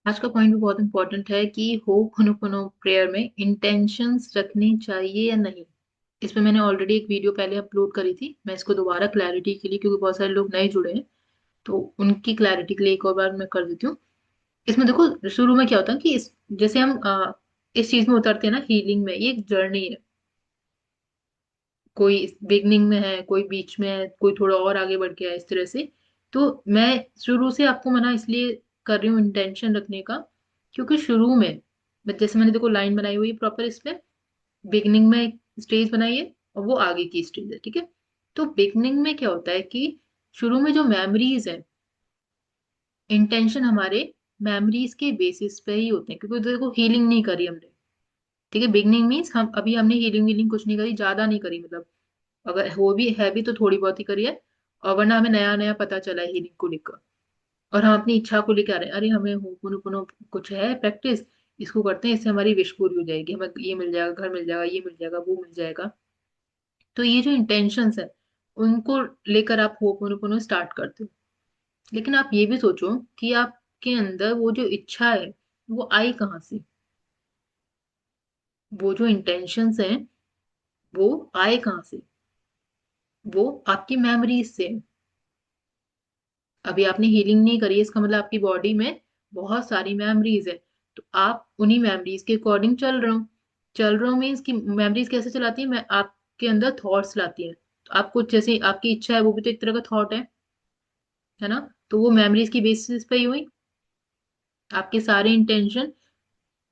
आज का पॉइंट भी बहुत इंपॉर्टेंट है कि होपोनोपोनो प्रेयर में इंटेंशंस रखनी चाहिए या नहीं। इस पे मैंने ऑलरेडी एक वीडियो पहले अपलोड करी थी। मैं इसको दोबारा क्लैरिटी के लिए, क्योंकि बहुत सारे लोग नए जुड़े हैं, तो उनकी क्लैरिटी के लिए एक और बार मैं कर देती हूँ। इसमें देखो, शुरू में क्या होता है कि जैसे हम इस चीज में उतरते हैं ना, हीलिंग में ये एक जर्नी है। कोई बिगनिंग में है, कोई बीच में है, कोई थोड़ा और आगे बढ़ गया है, इस तरह से। तो मैं शुरू से आपको मना इसलिए कर रही हूँ इंटेंशन रखने का, क्योंकि शुरू में जैसे मैंने देखो लाइन बनाई हुई है प्रॉपर इसमें। बिगनिंग में एक स्टेज बनाई है और वो आगे की स्टेज है, ठीक है। तो बिगनिंग में क्या होता है कि शुरू में जो मेमोरीज है, इंटेंशन हमारे मेमोरीज के बेसिस पे ही होते हैं, क्योंकि देखो हीलिंग नहीं करी हमने। ठीक है, बिगनिंग मीन्स हम अभी हमने हीलिंग वीलिंग कुछ नहीं करी, ज्यादा नहीं करी, मतलब अगर हो भी है भी तो थोड़ी बहुत ही करी है। और वरना हमें नया नया पता चला है हीलिंग को लेकर, और हम अपनी इच्छा को लेकर आ रहे हैं, अरे हमें होपोनोपोनो कुछ है प्रैक्टिस, इसको करते हैं, इससे हमारी विश पूरी हो जाएगी, हमें ये मिल जाएगा, घर मिल जाएगा, ये मिल जाएगा, वो मिल जाएगा। तो ये जो इंटेंशंस है, उनको लेकर आप होपोनोपोनो स्टार्ट करते हो। लेकिन आप ये भी सोचो कि आपके अंदर वो जो इच्छा है, वो आई कहाँ से? वो जो इंटेंशंस हैं, वो आए कहाँ से? वो आपकी मेमोरीज से है। अभी आपने हीलिंग नहीं करी है, इसका मतलब आपकी बॉडी में बहुत सारी मेमोरीज है। तो आप उन्हीं मेमोरीज के अकॉर्डिंग चल रहा हूँ मीन्स की मेमोरीज कैसे चलाती है, मैं आपके अंदर थॉट्स लाती है। तो आप कुछ जैसे आपकी इच्छा है, वो भी तो एक तरह का थॉट है ना। तो वो मेमोरीज की बेसिस पे ही हुई। आपके सारे इंटेंशन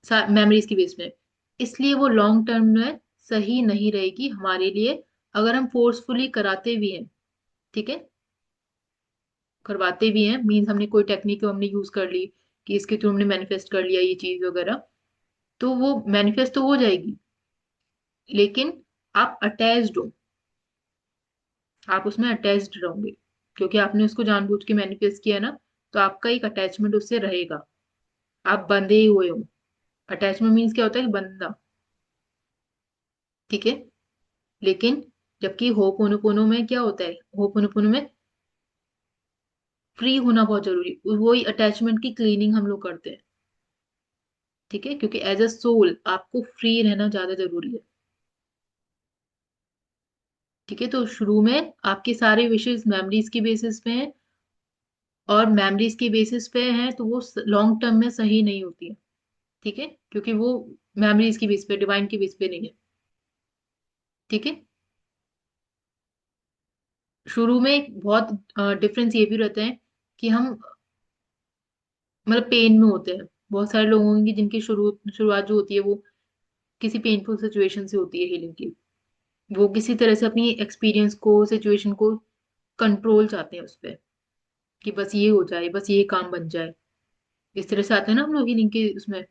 मेमोरीज की बेस में, इसलिए वो लॉन्ग टर्म में सही नहीं रहेगी हमारे लिए। अगर हम फोर्सफुली कराते भी हैं, ठीक है, करवाते भी हैं मीन्स हमने कोई टेक्निक हमने यूज कर ली कि इसके थ्रू हमने मैनिफेस्ट कर लिया ये चीज वगैरह, तो वो मैनिफेस्ट तो हो जाएगी, लेकिन आप अटैच्ड हो, आप उसमें अटैच्ड रहोगे, क्योंकि आपने उसको जानबूझ के मैनिफेस्ट किया ना। तो आपका एक अटैचमेंट उससे रहेगा, आप बंधे ही हुए हो। अटैचमेंट मीन्स क्या होता है कि बंधा, ठीक है। लेकिन जबकि होपोनोपोनो में क्या होता है, होपोनोपोनो में फ्री होना बहुत जरूरी, वही अटैचमेंट की क्लीनिंग हम लोग करते हैं, ठीक है, क्योंकि एज अ सोल आपको फ्री रहना ज्यादा जरूरी है। ठीक है, तो शुरू में आपके सारे विशेष मेमोरीज की बेसिस पे हैं, और मेमोरीज की बेसिस पे हैं तो वो लॉन्ग टर्म में सही नहीं होती है, ठीक है, क्योंकि वो मेमोरीज की बेस पे, डिवाइन की बेस पे नहीं है, ठीक है। शुरू में एक बहुत डिफरेंस ये भी रहता है कि हम मतलब पेन में होते हैं। बहुत सारे लोग होंगे जिनकी शुरुआत जो होती है वो किसी पेनफुल सिचुएशन से होती है हीलिंग की। वो किसी तरह से अपनी एक्सपीरियंस को, सिचुएशन को कंट्रोल चाहते हैं उस पर, कि बस ये हो जाए, बस ये काम बन जाए, इस तरह से आते हैं ना हम लोग हीलिंग के उसमें।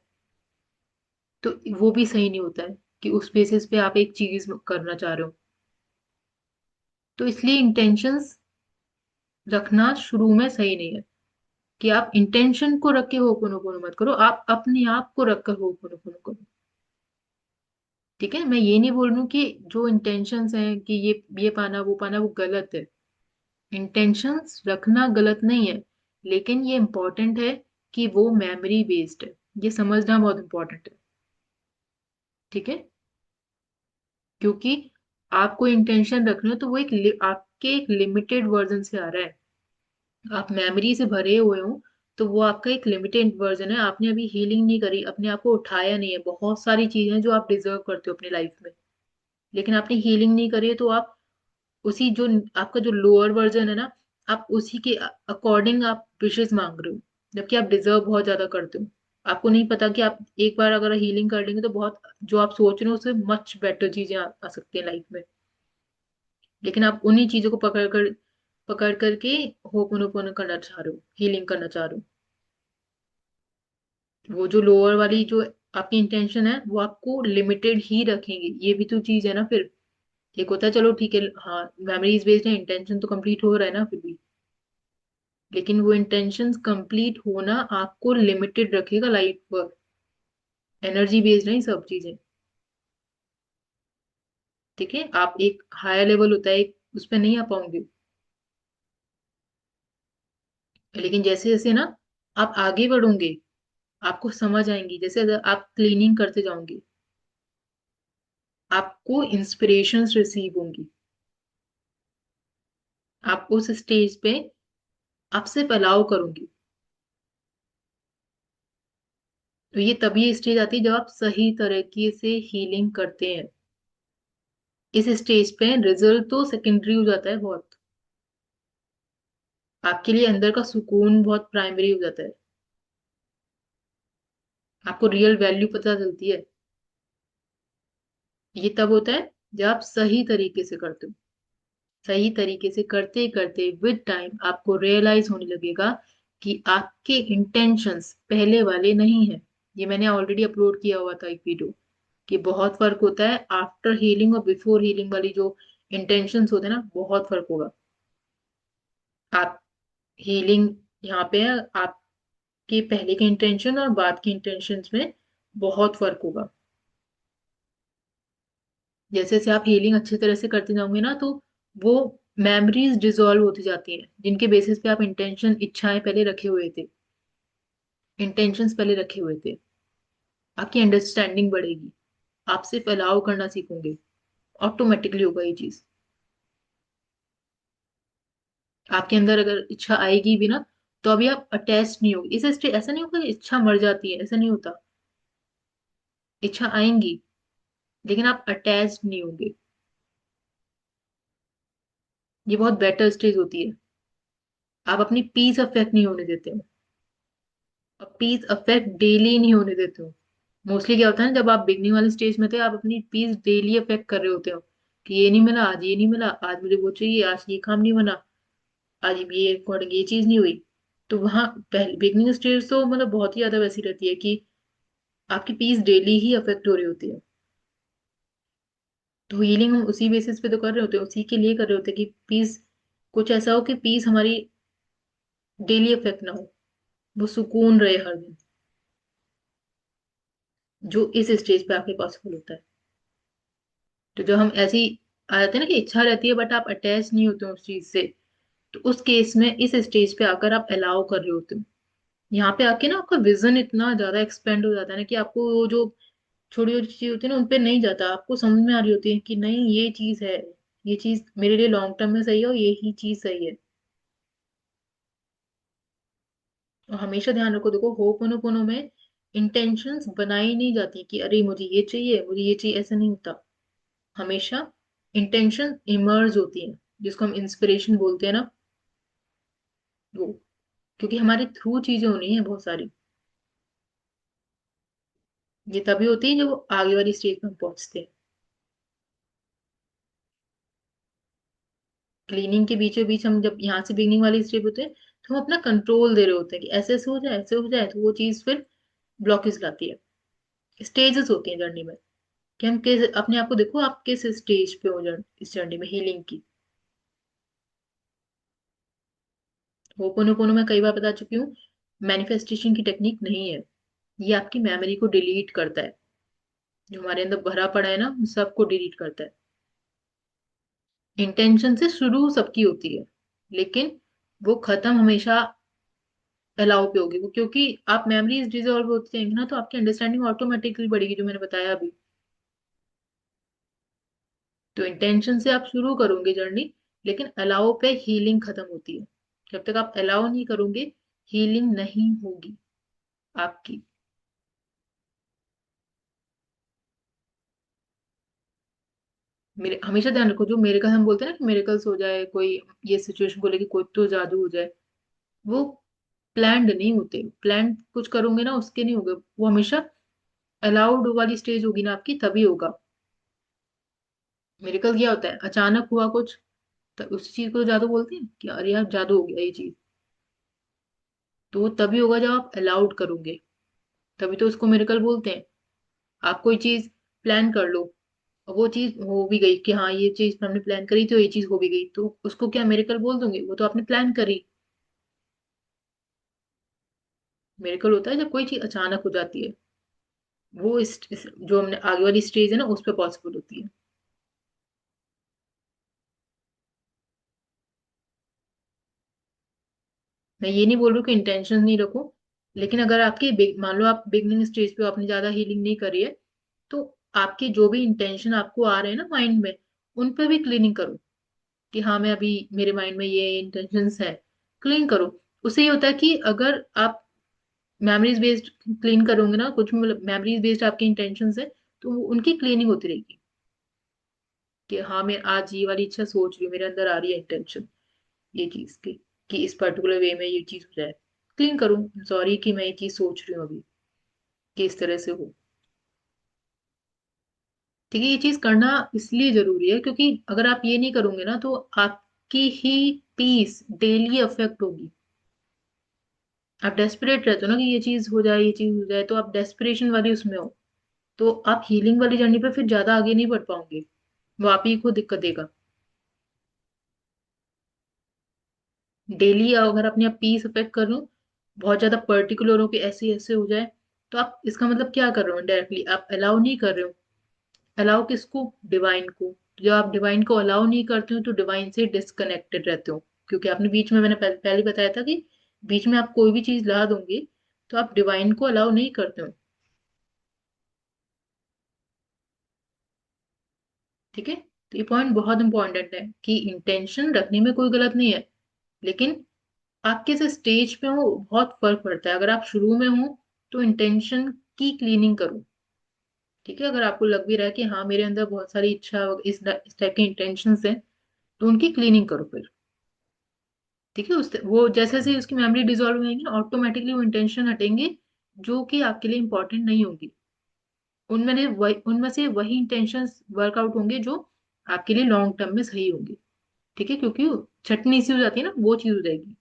तो वो भी सही नहीं होता है कि उस बेसिस पे आप एक चीज करना चाह रहे हो। तो इसलिए इंटेंशंस रखना शुरू में सही नहीं है, कि आप इंटेंशन को रख के होपोनोपोनो मत करो, आप अपने आप को रखकर होपोनोपोनो करो। ठीक है, मैं ये नहीं बोल रही हूँ कि जो इंटेंशंस हैं कि ये पाना वो पाना वो गलत है। इंटेंशंस रखना गलत नहीं है, लेकिन ये इम्पोर्टेंट है कि वो मेमोरी बेस्ड है। ये समझना बहुत इंपॉर्टेंट है, ठीक है। क्योंकि आपको इंटेंशन रखना है तो वो आपके एक लिमिटेड वर्जन से आ रहा है। आप मेमोरी से भरे हुए हो, तो वो आपका एक लिमिटेड वर्जन है। आपने अभी हीलिंग नहीं करी, अपने आप को उठाया नहीं है। बहुत सारी चीजें हैं जो आप डिजर्व करते हो अपनी लाइफ में, लेकिन आपने हीलिंग नहीं करी है, तो आप उसी जो आपका जो लोअर वर्जन है ना, आप उसी के अकॉर्डिंग आप विशेष मांग रहे हो, जबकि आप डिजर्व बहुत ज्यादा करते हो। आपको नहीं पता कि आप एक बार अगर हीलिंग कर लेंगे तो बहुत जो आप सोच रहे हो उससे मच बेटर चीजें आ सकती है लाइफ में। लेकिन आप उन्हीं चीजों को पकड़ करके होपोनोपोनो करना चाह रहे हो, हीलिंग करना चाह रहे हो। वो जो लोअर वाली जो आपकी इंटेंशन है, वो आपको लिमिटेड ही रखेंगे। ये भी तो चीज है ना फिर। एक होता है चलो ठीक है, हाँ मेमोरीज बेस्ड है, इंटेंशन तो कंप्लीट हो रहा है ना फिर भी, लेकिन वो इंटेंशंस कंप्लीट होना आपको लिमिटेड रखेगा लाइफ पर। एनर्जी बेस्ड नहीं सब चीजें, ठीक है। आप एक हायर लेवल होता है एक, उस पर नहीं आ पाओगे। लेकिन जैसे जैसे ना आप आगे बढ़ोगे, आपको समझ आएंगी। जैसे अगर आप क्लीनिंग करते जाओगे, आपको इंस्पिरेशंस रिसीव होंगी। आप उस स्टेज पे आप सिर्फ अलाउ करोगे। तो ये तभी स्टेज आती है जब आप सही तरीके से हीलिंग करते हैं। इस स्टेज पे रिजल्ट तो सेकेंडरी हो जाता है बहुत। आपके लिए अंदर का सुकून बहुत प्राइमरी हो जाता है। आपको रियल वैल्यू पता चलती है। ये तब होता है जब आप सही तरीके से करते हो। सही तरीके से करते करते विद टाइम आपको रियलाइज होने लगेगा कि आपके इंटेंशंस पहले वाले नहीं है। ये मैंने ऑलरेडी अपलोड किया हुआ था एक वीडियो, कि बहुत फर्क होता है आफ्टर हीलिंग और बिफोर हीलिंग वाली जो इंटेंशंस होते हैं ना, बहुत फर्क होगा। आप हीलिंग यहाँ पे है, आपके पहले के इंटेंशन और बाद के इंटेंशंस में बहुत फर्क होगा। जैसे जैसे आप हीलिंग अच्छी तरह से करते जाओगे ना, तो वो मेमोरीज डिसॉल्व होती जाती हैं जिनके बेसिस पे आप इंटेंशन इच्छाएं पहले रखे हुए थे, इंटेंशंस पहले रखे हुए थे। आपकी अंडरस्टैंडिंग बढ़ेगी। आप सिर्फ अलाउ करना सीखोगे, ऑटोमेटिकली होगा ये चीज। आपके अंदर अगर इच्छा आएगी भी ना, तो अभी आप अटैच नहीं होगी इस ऐसा नहीं होगा कि इच्छा मर जाती है, ऐसा नहीं होता। इच्छा आएंगी, लेकिन आप अटैच नहीं होंगे। ये बहुत बेटर स्टेज होती है। आप अपनी पीस अफेक्ट नहीं होने देते हो। अब पीस अफेक्ट डेली नहीं होने देते हो। मोस्टली क्या होता है ना, जब आप बिगनिंग वाले स्टेज में थे, आप अपनी पीस डेली अफेक्ट कर रहे होते हो कि ये नहीं मिला आज, ये नहीं मिला आज, मुझे वो चाहिए आज, ये काम नहीं बना आज, ये अकॉर्डिंग ये चीज नहीं हुई। तो वहां पहले बिगनिंग स्टेज तो मतलब बहुत ही ज्यादा वैसी रहती है कि आपकी पीस डेली ही अफेक्ट हो रही होती है। तो हीलिंग हम उसी बेसिस पे तो कर रहे होते हैं, उसी के लिए कर रहे होते हैं कि पीस कुछ ऐसा हो कि पीस हमारी डेली अफेक्ट ना हो, वो सुकून रहे हर दिन, जो इस स्टेज पे आके पॉसिबल होता है। तो जब हम ऐसी आ जाते हैं ना कि इच्छा रहती है बट आप अटैच नहीं होते हो उस चीज से, तो उस केस में इस स्टेज पे आकर आप अलाउ कर रहे होते हो। यहाँ पे आके ना आपका विजन इतना ज्यादा एक्सपेंड हो जाता है ना कि आपको वो जो छोटी छोटी चीज होती है ना उन पे नहीं जाता, आपको समझ में आ रही होती है कि नहीं ये चीज है, ये चीज मेरे लिए लॉन्ग टर्म में सही है और यही चीज सही है। और हमेशा ध्यान रखो, देखो होपोनोपोनो में इंटेंशंस बनाई नहीं जाती कि अरे मुझे ये चाहिए, ऐसा नहीं होता। हमेशा इंटेंशन इमर्ज होती है, जिसको हम इंस्पिरेशन बोलते हैं ना, वो, क्योंकि हमारे थ्रू चीजें होनी है बहुत सारी। ये तभी होती है जब वो आगे वाली स्टेज में हम पहुंचते हैं। क्लीनिंग के बीचों बीच हम जब यहाँ से बिगनिंग वाली स्टेज होते हैं, तो हम अपना कंट्रोल दे रहे होते हैं कि ऐसे ऐसे हो जाए, ऐसे हो जाए, तो वो चीज फिर ब्लॉकेज लाती है। स्टेजेस होती हैं जर्नी में, कि हम किस अपने आप को देखो, आप किस स्टेज पे हो इस जर्नी में हीलिंग की। होपोनोपोनो में कई बार बता चुकी हूँ, मैनिफेस्टेशन की टेक्निक नहीं है। ये आपकी मेमोरी को डिलीट करता है। जो हमारे अंदर भरा पड़ा है ना, उन सबको डिलीट करता है। इंटेंशन से शुरू सबकी होती है, लेकिन वो खत्म हमेशा अलाउ पे होगी वो, क्योंकि आप मेमोरीज डिजॉल्व होती जाएंगी ना, तो आपकी अंडरस्टैंडिंग ऑटोमेटिकली बढ़ेगी, जो मैंने बताया अभी। तो इंटेंशन से आप शुरू करोगे जर्नी, लेकिन अलाउ पे हीलिंग खत्म होती है। जब तक आप अलाउ नहीं करोगे, हीलिंग नहीं होगी आपकी। मेरे हमेशा ध्यान रखो, जो मेरे हम बोलते हैं ना कि मेरेकल्स हो जाए कोई, ये सिचुएशन को लेके कोई तो जादू हो जाए, वो प्लान्ड नहीं होते। प्लान कुछ करोगे ना उसके नहीं होगे, वो हमेशा अलाउड वाली स्टेज होगी ना आपकी, तभी होगा। मेरेकल क्या होता है, अचानक हुआ कुछ, तो उस चीज को तो जादू बोलते हैं कि अरे यार जादू हो गया ये चीज। तो वो तभी होगा जब आप अलाउड करोगे, तभी तो उसको मेरेकल बोलते हैं। आप कोई चीज प्लान कर लो, और वो चीज हो भी गई कि हाँ ये चीज हमने प्लान करी तो ये चीज हो भी गई, तो उसको क्या मेरेकल बोल दोगे? वो तो आपने प्लान करी। मेरेकल होता है जब कोई चीज अचानक हो जाती है। वो जो हमने आगे वाली स्टेज है ना, उस पर पॉसिबल होती है। मैं ये नहीं बोल रही हूँ कि इंटेंशन नहीं रखो, लेकिन अगर आपकी मान लो आप बिगनिंग स्टेज पे हो, आपने ज्यादा हीलिंग नहीं करी है, तो आपके जो भी इंटेंशन आपको आ रहे हैं ना माइंड में, उन पे भी क्लीनिंग करो कि हाँ मैं अभी मेरे माइंड में ये इंटेंशंस है, क्लीन करो। उससे ये होता है कि अगर आप मेमोरीज बेस्ड क्लीन करोगे ना, कुछ मतलब मेमोरीज बेस्ड आपके इंटेंशंस है, तो उनकी क्लीनिंग होती रहेगी कि हाँ मैं आज ये वाली इच्छा सोच रही हूँ, मेरे अंदर आ रही है इंटेंशन ये चीज की कि इस पर्टिकुलर वे में ये चीज हो जाए, क्लीन करूँ, सॉरी कि मैं ये चीज सोच रही हूँ अभी कि इस तरह से हो। ठीक है, ये चीज करना इसलिए जरूरी है क्योंकि अगर आप ये नहीं करोगे ना तो आपकी ही पीस डेली अफेक्ट होगी। आप डेस्परेट रहते हो ना कि ये चीज हो जाए, ये चीज हो जाए, तो आप डेस्परेशन वाली उसमें हो, तो आप हीलिंग वाली जर्नी पे फिर ज्यादा आगे नहीं बढ़ पाओगे, वो आप ही को दिक्कत देगा। डेली अगर अपने आप पीस अफेक्ट कर लो, बहुत ज्यादा पर्टिकुलर हो कि ऐसे ऐसे हो जाए, तो आप इसका मतलब क्या कर रहे हो, डायरेक्टली आप अलाउ नहीं कर रहे हो। अलाउ किसको? डिवाइन को। जब आप डिवाइन को अलाउ नहीं करते हो तो डिवाइन से डिस्कनेक्टेड रहते हो, क्योंकि आपने बीच में, मैंने पहले बताया था कि बीच में आप कोई भी चीज ला दोगे तो आप डिवाइन को अलाउ नहीं करते हो। ठीक है, तो ये पॉइंट बहुत इंपॉर्टेंट है कि इंटेंशन रखने में कोई गलत नहीं है, लेकिन आप किस स्टेज पे हो बहुत फर्क पड़ता है। अगर आप शुरू में हो तो इंटेंशन की क्लीनिंग करो। ठीक है, अगर आपको लग भी रहा है कि हाँ मेरे अंदर बहुत सारी इच्छा, इस टाइप के इंटेंशंस हैं, तो उनकी क्लीनिंग करो फिर। ठीक है, उस वो जैसे जैसे उसकी मेमोरी डिजोल्व होगी ना, ऑटोमेटिकली वो इंटेंशन हटेंगे जो कि आपके लिए इंपॉर्टेंट नहीं होगी। उनमें से वही इंटेंशंस वर्कआउट होंगे जो आपके लिए लॉन्ग टर्म में सही होंगे। ठीक है, क्योंकि छटनी सी हो जाती है ना, वो चीज हो जाएगी।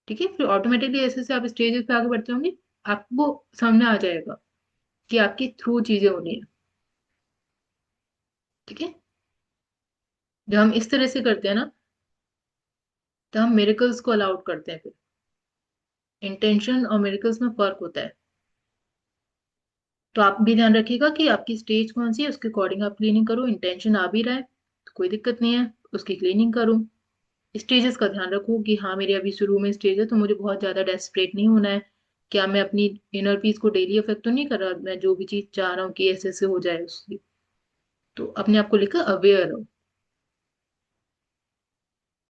ठीक है, फिर ऑटोमेटिकली ऐसे जैसे आप स्टेजेस पे आगे बढ़ते होंगे, आपको सामने आ जाएगा कि आपके थ्रू चीजें होनी है। ठीक है, जब हम इस तरह से करते हैं ना, तो हम मिरेकल्स को अलाउड करते हैं फिर। इंटेंशन और मिरेकल्स में फर्क होता है। तो आप भी ध्यान रखिएगा कि आपकी स्टेज कौन सी है, उसके अकॉर्डिंग आप क्लीनिंग करो। इंटेंशन आ भी रहा है तो कोई दिक्कत नहीं है, उसकी क्लीनिंग करो। स्टेजेस का ध्यान रखो कि हाँ मेरे अभी शुरू में स्टेज है तो मुझे बहुत ज्यादा डेस्परेट नहीं होना है। क्या मैं अपनी इनर पीस को डेली अफेक्ट तो नहीं कर रहा, मैं जो भी चीज चाह रहा हूँ कि ऐसे ऐसे हो जाए उसकी। तो अपने आप को लेकर अवेयर रहो।